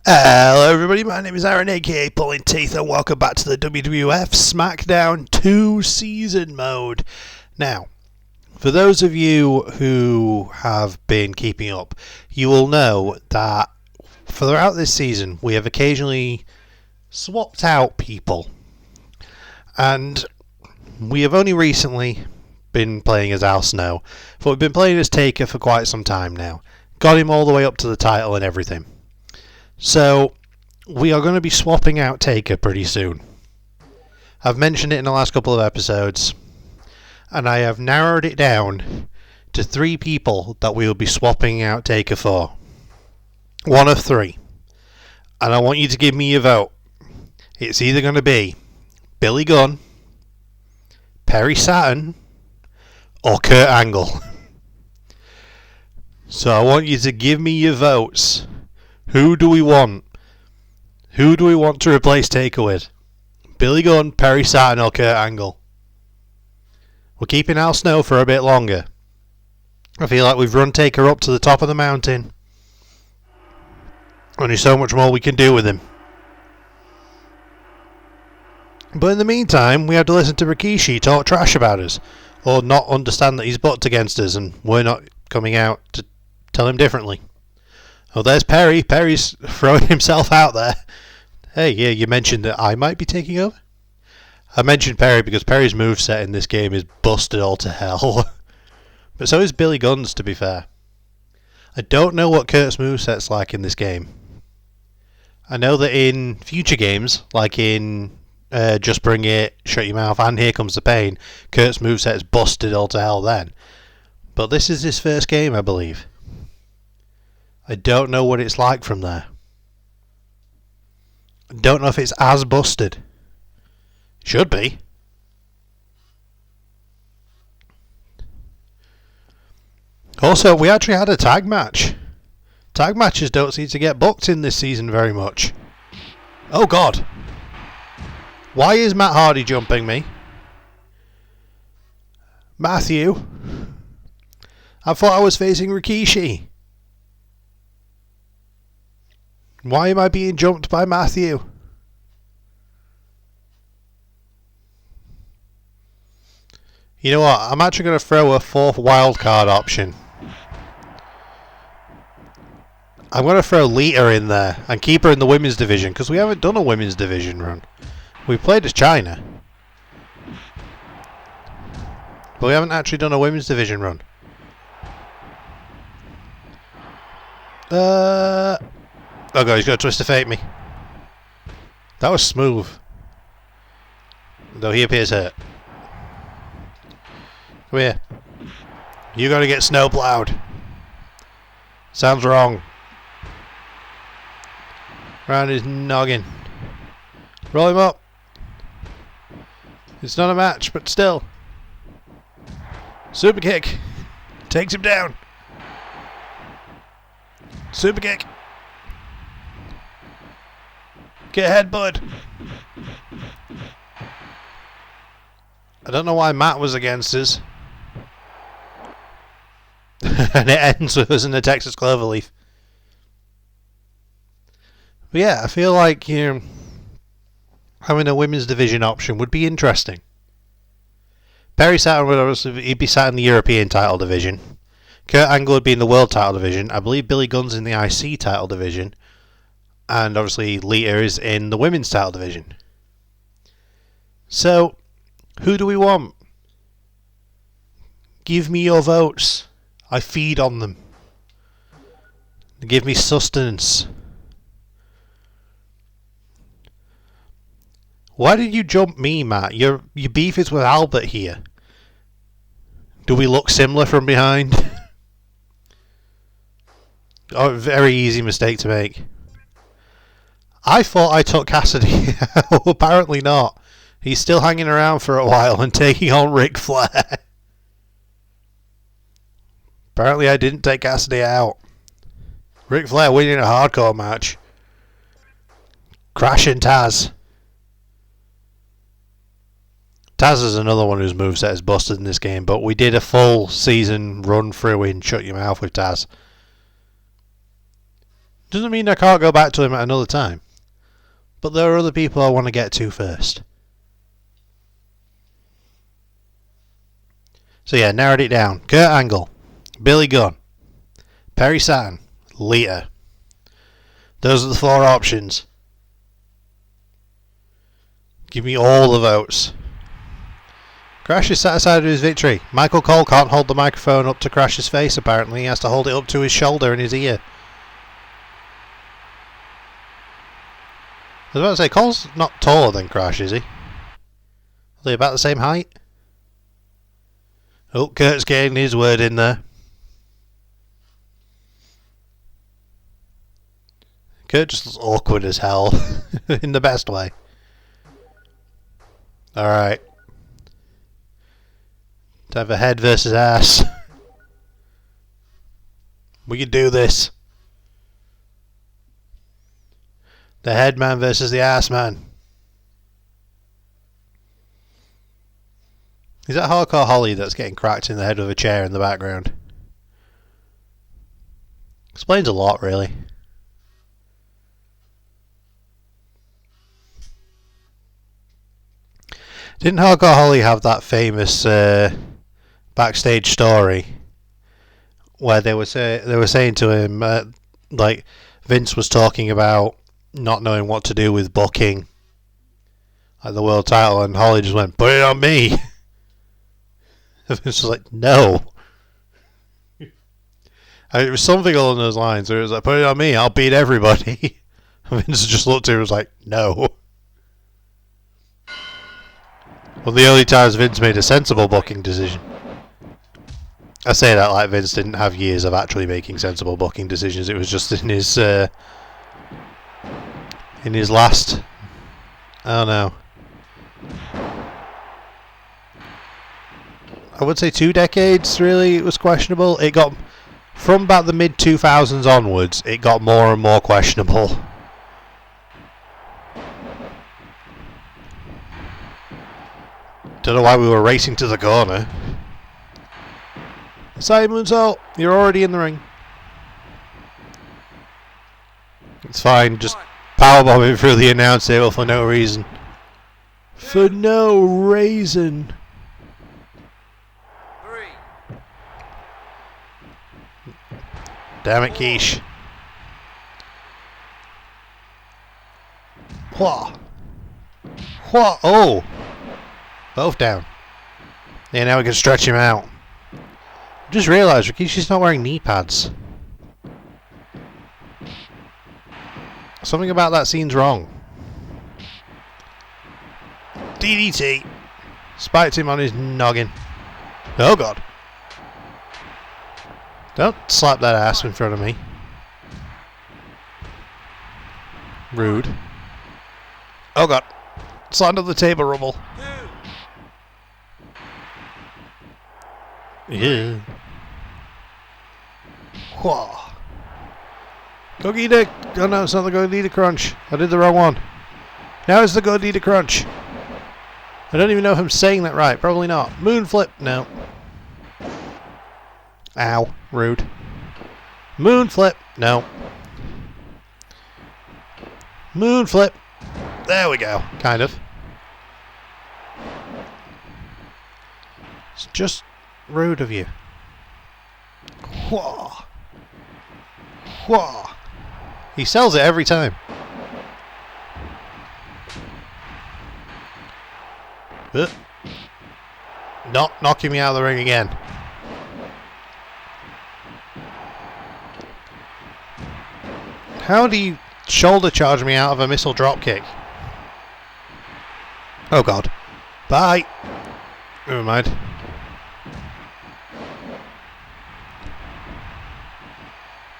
Hello everybody, my name is Aaron aka Pulling Teeth and welcome back to the WWF Smackdown 2 season mode. Now, for those of you who have been keeping up, you will know that throughout this season we have occasionally swapped out people. And we have only recently been playing as Al Snow, but we've been playing as Taker for quite some time now. Got him all the way up to the title and everything. So, we are going to be swapping out Taker pretty soon. I've mentioned it in the last couple of episodes, and I have narrowed it down to 3 people that we will be swapping out Taker for. One of 3. And I want you to give me your vote. It's either going to be Billy Gunn, Perry Saturn, or Kurt Angle. So I want you to give me your votes. Who do we want? Who do we want to replace Taker with? Billy Gunn, Perry Saturn, or Kurt Angle? We're keeping Al Snow for a bit longer. I feel like we've run Taker up to the top of the mountain. Only so much more we can do with him. But in the meantime, we have to listen to Rikishi talk trash about us, or not understand that he's bucked against us and we're not coming out to tell him differently. Oh, there's Perry. Perry's throwing himself out there. Hey, yeah, you mentioned that I might be taking over? I mentioned Perry because Perry's moveset in this game is busted all to hell. But so is Billy Gunn's, to be fair. I don't know what Kurt's moveset's like in this game. I know that in future games, like in Just Bring It, Shut Your Mouth, and Here Comes the Pain, Kurt's moveset is busted all to hell then. But this is his first game, I believe. I don't know what it's like from there. I don't know if it's as busted. Should be. Also, we actually had a tag match. Tag matches don't seem to get booked in this season very much. Oh God. Why is Matt Hardy jumping me? Matthew? I thought I was facing Rikishi. Why am I being jumped by Matthew? You know what? I'm actually going to throw a 4th wildcard option. I'm going to throw Lita in there and keep her in the women's division because we haven't done a women's division run. We played as Chyna, but we haven't actually done a women's division run. Oh God, he's going to twist of fate me. That was smooth. Though he appears hurt. Come here. You got to get snowplowed. Sounds wrong. Round his noggin. Roll him up. It's not a match, but still. Super kick. Takes him down. Super kick. Get ahead, bud. I don't know why Matt was against us. And it ends with us in the Texas Cloverleaf. But yeah, I feel like having a women's division option would be interesting. Perry Saturn would obviously he'd be sat in the European title division. Kurt Angle would be in the world title division. I believe Billy Gunn's in the IC title division. And obviously Lita is in the women's title division. So, who do we want? Give me your votes. I feed on them. Give me sustenance. Why did you jump me, Matt? Your beef is with Albert here. Do we look similar from behind? Oh, very easy mistake to make. I thought I took Cassidy. Apparently not. He's still hanging around for a while and taking on Ric Flair. Apparently I didn't take Cassidy out. Ric Flair winning a hardcore match. Crashing Tazz. Tazz is another one whose moveset is busted in this game, but we did a full season run through in Shut Your Mouth with Tazz. Doesn't mean I can't go back to him at another time. But there are other people I want to get to first. So yeah, narrowed it down. Kurt Angle, Billy Gunn, Perry Saturn, Lita. Those are the 4 options. Give me all the votes. Crash is satisfied with his victory. Michael Cole can't hold the microphone up to Crash's face, apparently. He has to hold it up to his shoulder and his ear. I was about to say, Cole's not taller than Crash, is he? Are they about the same height? Oh, Kurt's getting his word in there. Kurt just looks awkward as hell. In the best way. Alright. Time for head versus ass. We can do this. The head man versus the ass man. Is that Hardcore Holly that's getting cracked in the head with a chair in the background? Explains a lot, really. Didn't Hardcore Holly have that famous backstage story where they were saying to him like Vince was talking about not knowing what to do with booking like the world title, and Holly just went, "Put it on me." Vince was like, "No." It was something along those lines. Where it was like, "Put it on me, I'll beat everybody." And Vince just looked at him and was like, "No." One of the early times Vince made a sensible booking decision. I say that like Vince didn't have years of actually making sensible booking decisions. It was just in his last, I don't know, I would say 2 decades, really, it was questionable. It got, from about the mid-2000s onwards, it got more and more questionable. Don't know why we were racing to the corner. Simon Salt, you're already in the ring. It's fine, just powerbombing through the announce table for no reason. For no reason. 3. Damn it, Quiche. Whoa. Whoa. Oh. Both down. Yeah, now we can stretch him out. Just realised Rikishi's not wearing knee pads. Something about that scene's wrong. DDT. Spiked him on his noggin. Oh god. Don't slap that ass in front of me. Rude. Oh god. Slammed on the table, Rumble. 2. Yeah. Whoa. Gogita. Oh no, it's not the Gogita Crunch. I did the wrong one. Now it's the Gogita Crunch. I don't even know if I'm saying that right. Probably not. Moon flip. No. Ow. Rude. Moon flip. No. Moon flip. There we go. Kind of. It's just rude of you. Whoa. Whoa. He sells it every time. Not knocking me out of the ring again. How do you shoulder charge me out of a missile drop kick? Oh god. Bye. Never mind.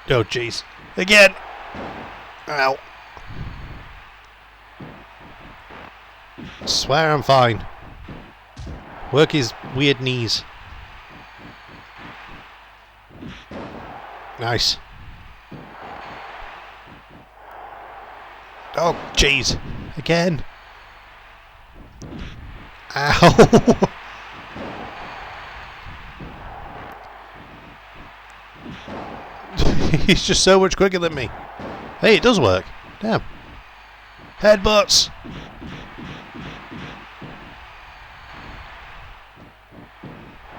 Oh jeez. Again. Ow. Swear I'm fine. Work his weird knees. Nice. Oh, jeez. Again. Ow. He's just so much quicker than me. Hey, it does work. Damn. Headbutts.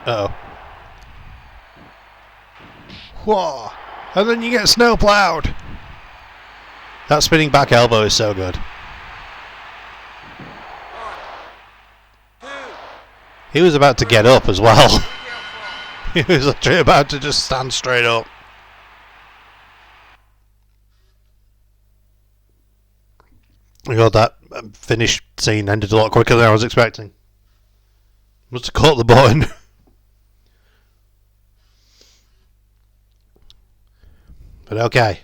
Uh-oh. Whoa. And then you get snowplowed. That spinning back elbow is so good. He was about to get up as well. He was literally about to just stand straight up. I got that finish scene ended a lot quicker than I was expecting. Must have caught the button. But okay.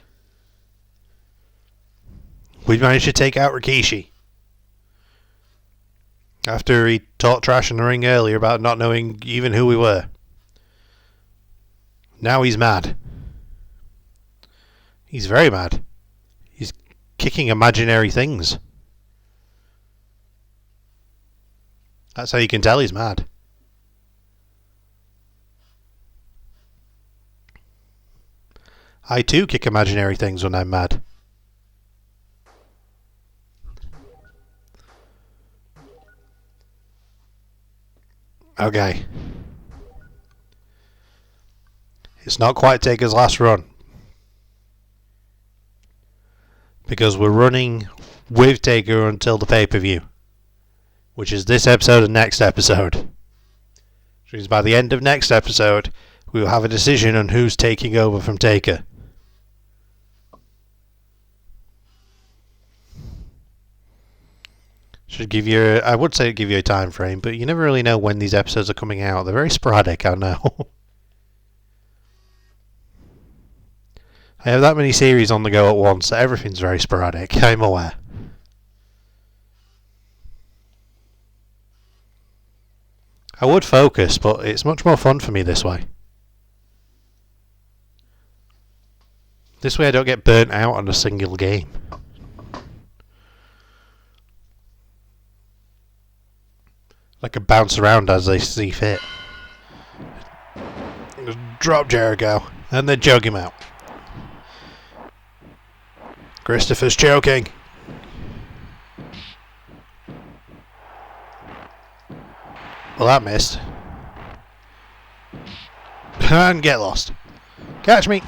We managed to take out Rikishi. After he talked trash in the ring earlier about not knowing even who we were. Now he's mad. He's very mad. He's kicking imaginary things. That's how you can tell he's mad. I too kick imaginary things when I'm mad. Okay. It's not quite Taker's last run. Because we're running with Taker until the pay-per-view. Which is this episode and next episode. Which means by the end of next episode, we will have a decision on who's taking over from Taker. Should give you, I would say give you a time frame, but you never really know when these episodes are coming out. They're very sporadic, I know. I have that many series on the go at once, so everything's very sporadic, I'm aware. I would focus, but it's much more fun for me this way. This way I don't get burnt out on a single game. I can bounce around as they see fit. Just drop Jericho and then choke him out. Christopher's choking. Well, that missed. And get lost. Catch me.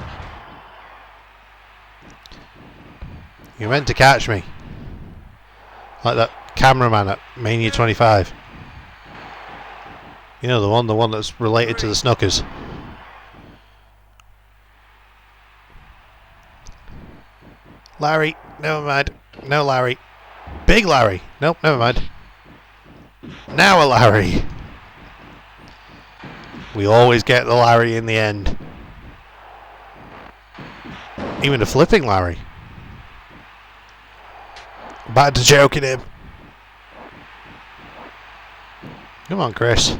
You meant to catch me. Like that cameraman at Mania 25. You know, the one that's related to the Snuckers. Larry, never mind. No Larry. Big Larry. Nope, never mind. Now a Larry. We always get the Larry in the end. Even a flipping Larry. Back to choking him. Come on, Chris.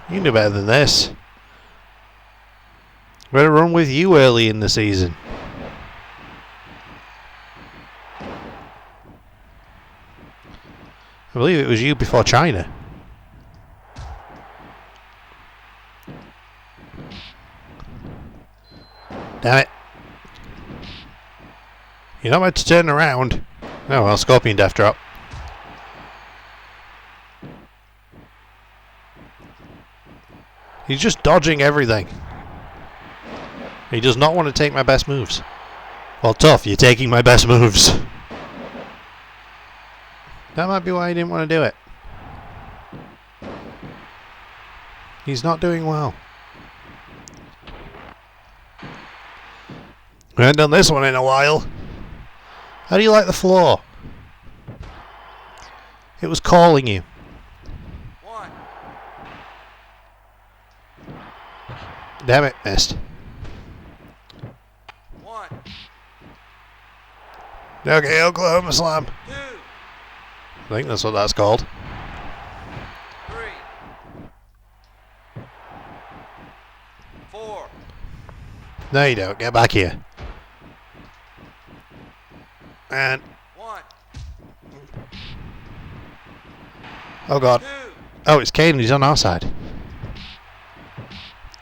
You can do better than this. Better run with you early in the season. I believe it was you before Chyna. Damn it. You're not meant to turn around. Oh well, Scorpion Death Drop. He's just dodging everything. He does not want to take my best moves. Well, tough, you're taking my best moves. That might be why he didn't want to do it. He's not doing well. We haven't done this one in a while. How do you like the floor? It was calling you. One. Damn it, missed. One. Okay, Oklahoma Slam. Two. I think that's what that's called. 3. 4. No, you don't. Get back here. And 1. oh god. 2. Oh, it's Kane. He's on our side.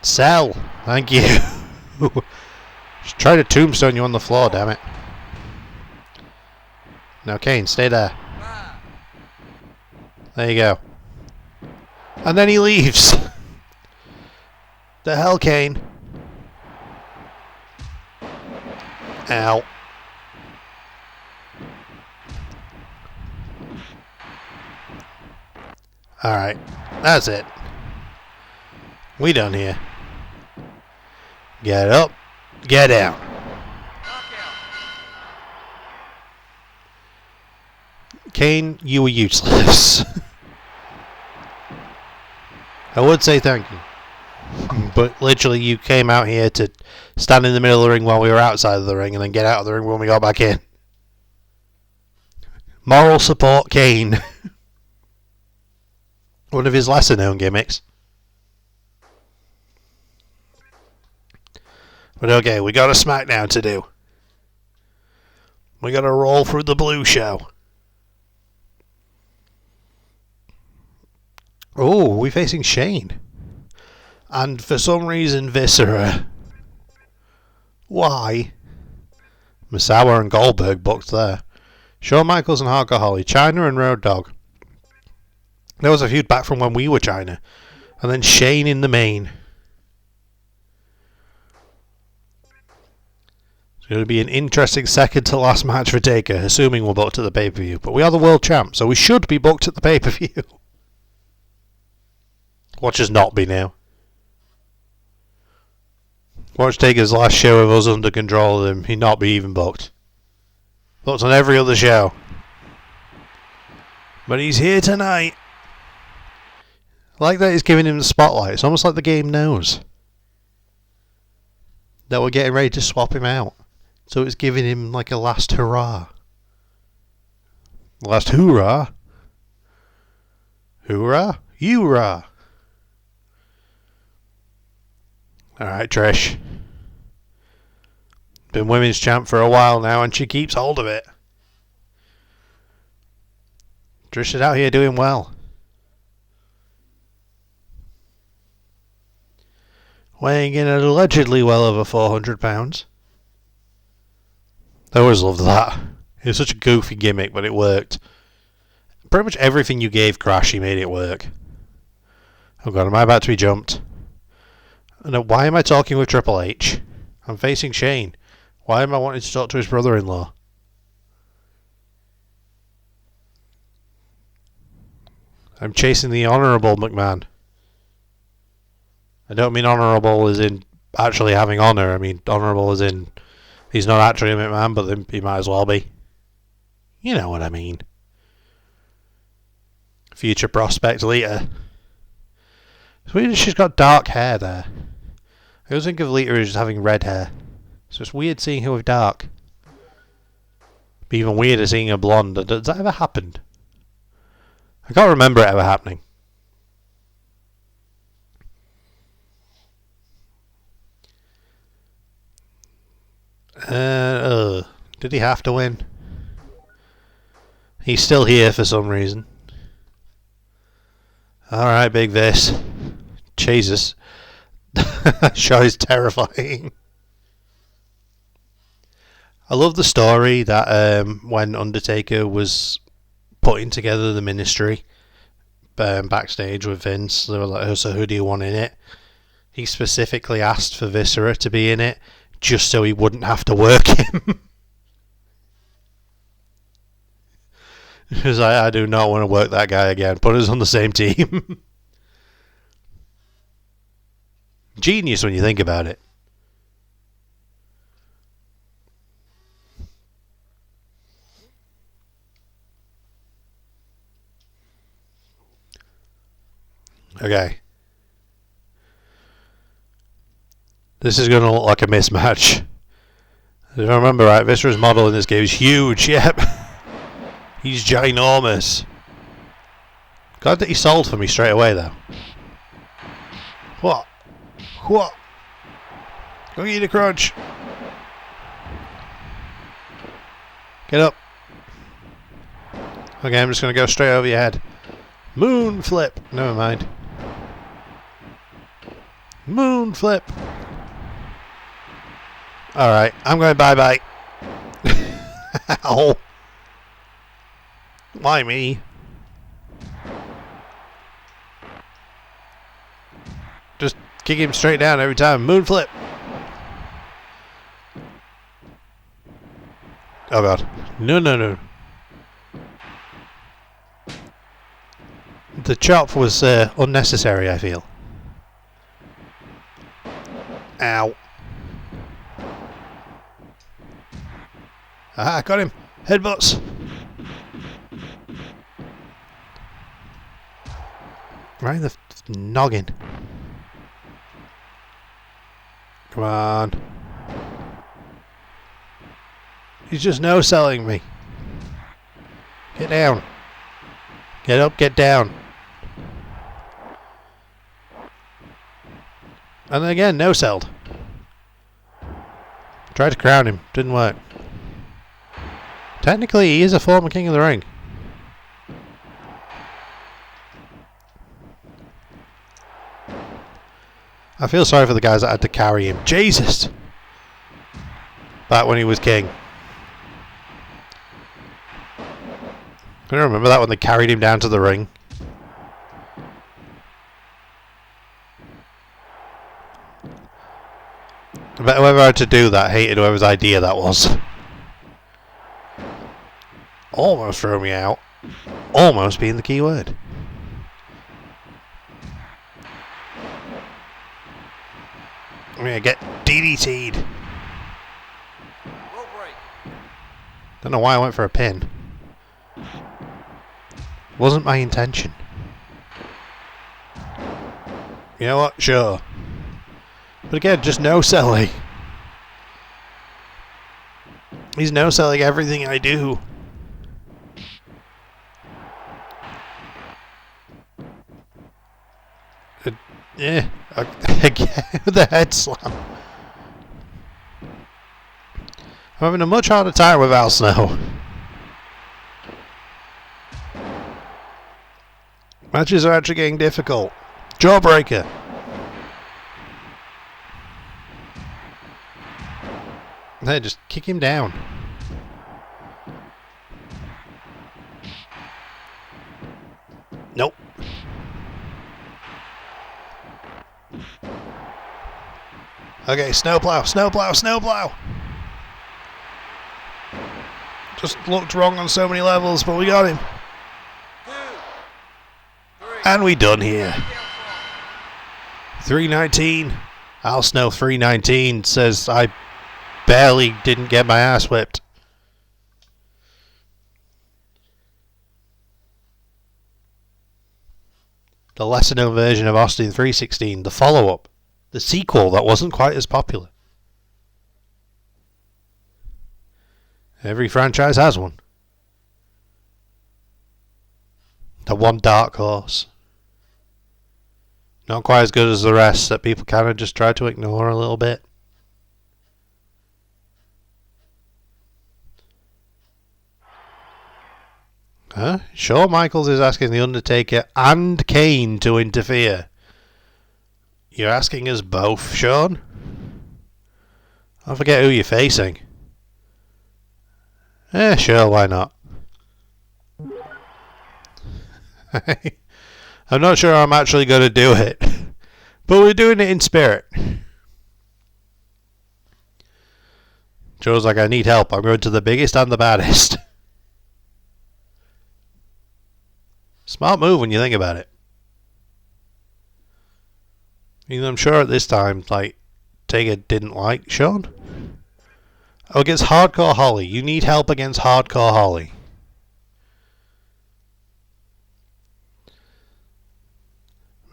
Sell. Thank you. Just try to tombstone you on the floor, damn it. Now, Kane, stay there. 5. There you go. And then he leaves. The hell, Kane? Ow. Alright. That's it. We done here. Get up. Get down. Kane, you were useless. I would say thank you. But literally you came out here to stand in the middle of the ring while we were outside of the ring and then get out of the ring when we got back in. Moral support Kane. One of his lesser known gimmicks. But okay, we got a Smackdown to do. We got to roll through the blue show. Oh, we're facing Shane. And for some reason, Viscera. Why? Misawa and Goldberg booked there. Shawn Michaels and Hardcore Holly. Chyna and Road Dogg. There was a feud back from when we were Chyna. And then Shane in the main. It's going to be an interesting second to last match for Taker, assuming we're booked at the pay-per-view. But we are the world champ, so we should be booked at the pay-per-view. Watch us not be now. Watch Taker's last show of us under control of him. He'd not be even booked. Booked on every other show. But he's here tonight. I like that he's giving him the spotlight. It's almost like the game knows that we're getting ready to swap him out. So it's giving him like a last hurrah. Last hoorah? Hoorah? You-rah. Alright, Trish. Been women's champ for a while now and she keeps hold of it. Trish is out here doing well. Weighing in at allegedly well over 400 pounds. I always loved that. It was such a goofy gimmick, but it worked. Pretty much everything you gave Crash, he made it work. Oh god, am I about to be jumped? No, why am I talking with Triple H? I'm facing Shane. Why am I wanting to talk to his brother-in-law? I'm chasing the Honourable McMahon. I don't mean honourable as in actually having honour. I mean honourable as in he's not actually a McMahon, but then he might as well be. You know what I mean. Future prospect Lita. It's weird that she's got dark hair there. I always think of Lita as just having red hair. So it's weird seeing her with dark. Be even weirder seeing her blonde. Does that ever happen? I can't remember it ever happening. Did he have to win? He's still here for some reason. Alright, Big Vis. Jesus. That show is terrifying. I love the story that when Undertaker was putting together the ministry backstage with Vince, they were like, oh, so who do you want in it? He specifically asked for Viscera to be in it just so he wouldn't have to work him. Because I do not want to work that guy again. Put us on the same team. Genius when you think about it. Okay. This is going to look like a mismatch. If I remember right, Viscera's model in this game is huge. Yep. He's ginormous. Glad that he sold for me straight away, though. What? What? Go eat a crunch. Get up. Okay, I'm just going to go straight over your head. Moon flip. Never mind. Moon flip. Alright, I'm going bye-bye. Ow. Why me? Just kick him straight down every time. Moon flip. Oh god. No, no, no. The chop was unnecessary, I feel. Ow. Ah, got him. Headbutts. Right in the noggin. Come on. He's just no-selling me. Get down. Get up, get down. And then again, no-selled. Tried to crown him. Didn't work. Technically, he is a former King of the Ring. I feel sorry for the guys that had to carry him. Jesus! Back when he was king. Can you remember that when they carried him down to the ring? I bet whoever had to do that hated whoever's idea that was. Almost threw me out. Almost being the key word. I'm gonna get DDT'd. Don't know why I went for a pin. Wasn't my intention. You know what? Sure. But again, just no-selling. He's no-selling everything I do. Yeah. Again, the head slam. I'm having a much harder time with Al Snow. Matches are actually getting difficult. Jawbreaker. Hey, just kick him down. Nope. Okay, snowplow, snowplow, snowplow. Just looked wrong on so many levels, but we got him. And we done here. 319. Al Snow 319 says I barely didn't get my ass whipped. The lesser known version of Austin 316, the follow-up, the sequel that wasn't quite as popular. Every franchise has one. The one dark horse. Not quite as good as the rest that people kind of just try to ignore a little bit. Huh? Shawn Michaels is asking The Undertaker and Kane to interfere. You're asking us both, Shawn? I forget who you're facing. Sure, why not? I'm not sure I'm actually going to do it. But we're doing it in spirit. Joe's like, I need help. I'm going to the biggest and the baddest. Smart move when you think about it. I'm sure at this time, like, Taker didn't like Shawn. Oh, against Hardcore Holly. You need help against Hardcore Holly.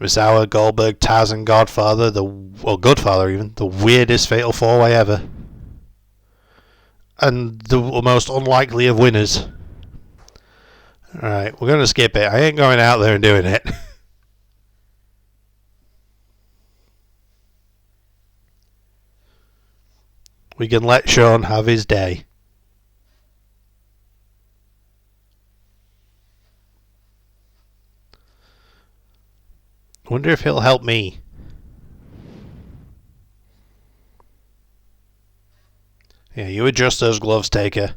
Viscera, Goldberg, Tazz, and Godfather. Goodfather even. The weirdest fatal four-way ever. And the most unlikely of winners. Alright, we're going to skip it. I ain't going out there and doing it. We can let Shawn have his day. Wonder if he'll help me. Yeah, you adjust those gloves, Taker.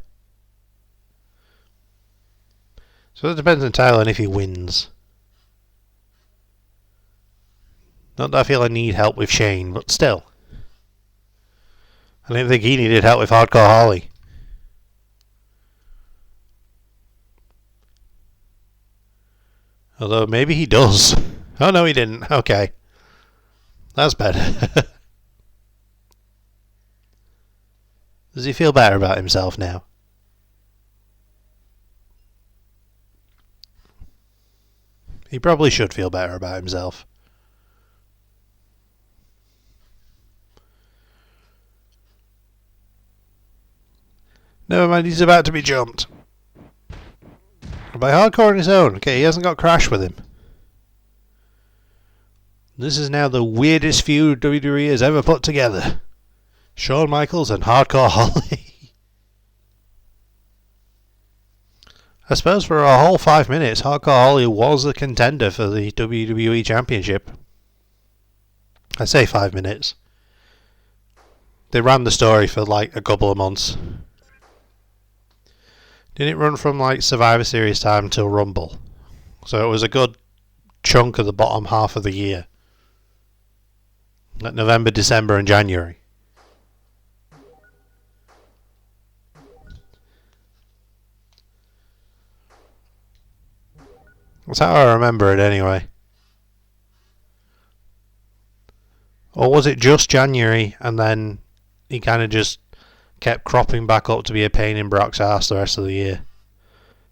So it depends entirely on if he wins. Not that I feel I need help with Shane, but still. I didn't think he needed help with Hardcore Holly. Although maybe he does. Oh no, he didn't. Okay. That's better. Does he feel better about himself now? He probably should feel better about himself. Never mind, he's about to be jumped. By Hardcore on his own. Okay, he hasn't got Crash with him. This is now the weirdest feud WWE has ever put together. Shawn Michaels and Hardcore Holly. I suppose for a whole 5 minutes, Hardcore Holly was the contender for the WWE Championship. I say 5 minutes. They ran the story for like a couple of months. Didn't it run from like Survivor Series time till Rumble? So it was a good chunk of the bottom half of the year. Like November, December and January. That's how I remember it anyway. Or was it just January and then he kind of just kept cropping back up to be a pain in Brock's ass the rest of the year?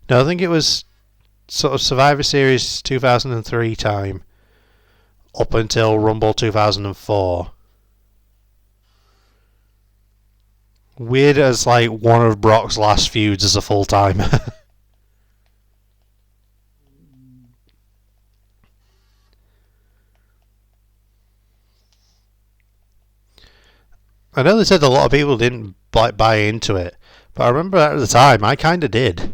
No, I think it was sort of Survivor Series 2003 time up until Rumble 2004. Weird as like one of Brock's last feuds as a full-timer. I know they said a lot of people didn't like buy into it, but I remember at the time I kind of did.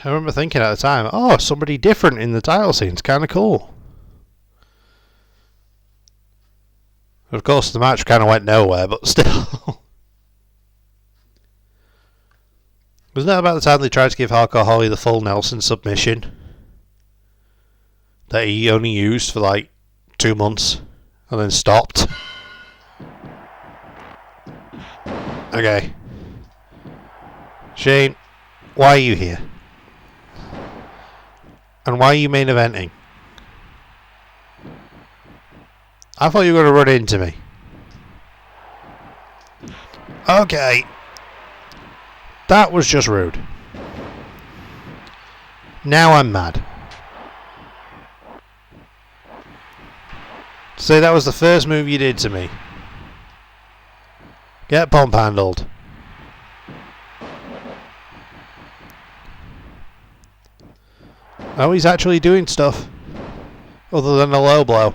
I remember thinking at the time, oh, somebody different in the title scene. It's kind of cool. Of course, the match kind of went nowhere, but still. Wasn't that about the time they tried to give Hardcore Holly the full Nelson submission? That he only used for like 2 months and then stopped? Okay. Shane, why are you here? And why are you main eventing? I thought you were going to run into me. Okay. That was just rude. Now I'm mad. Say that was the first move you did to me. Get pump handled. Oh, he's actually doing stuff. Other than a low blow.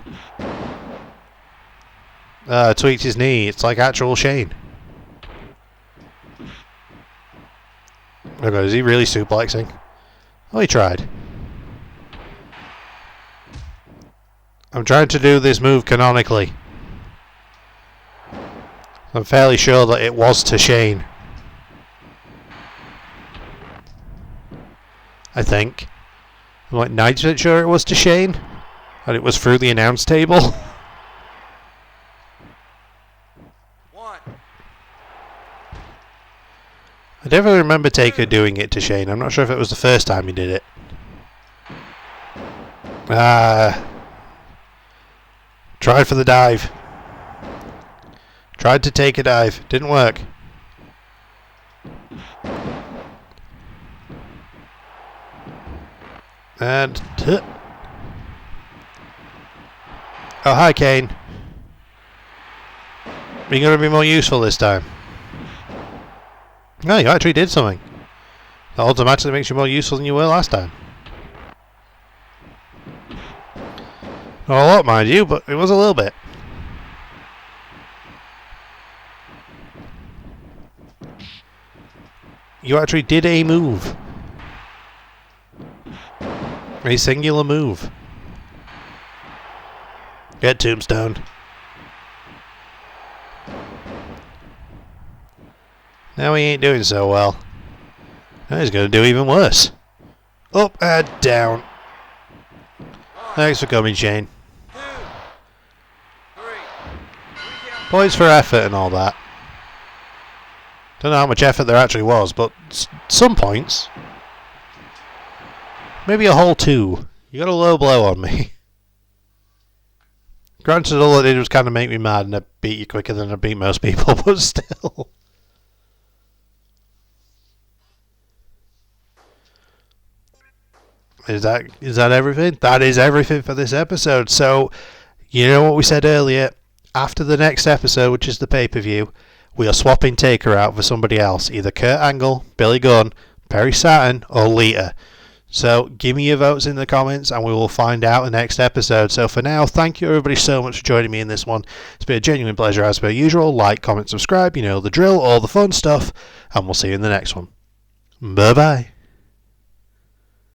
Tweaked his knee. It's like actual Shane. Okay, is he really suplexing? Oh, he tried. I'm trying to do this move canonically. I'm fairly sure that it was to Shane. I think. I'm like 90% sure it was to Shane. And it was through the announce table. One. I definitely remember Taker doing it to Shane. I'm not sure if it was the first time he did it. Tried for the dive. Tried to take a dive. Didn't work. And... oh, hi, Kane. Are you going to be more useful this time? No, you actually did something. That automatically makes you more useful than you were last time. Not a lot, mind you, but it was a little bit. You actually did a move. A singular move. Get tombstoned. Now he ain't doing so well. Now he's going to do even worse. Up and down. Thanks for coming, Shane. 2, 3. Points for effort and all that. Don't know how much effort there actually was, but some points. Maybe a whole 2. You got a low blow on me. Granted, all it did was kind of make me mad, and I beat you quicker than I beat most people, but still. Is that everything? That is everything for this episode. So, you know what we said earlier? After the next episode, which is the pay-per-view, we are swapping Taker out for somebody else. Either Kurt Angle, Billy Gunn, Perry Saturn, or Lita. So, give me your votes in the comments and we will find out the next episode. So, for now, thank you everybody so much for joining me in this one. It's been a genuine pleasure as per usual. Like, comment, subscribe, you know the drill, all the fun stuff. And we'll see you in the next one. Bye-bye.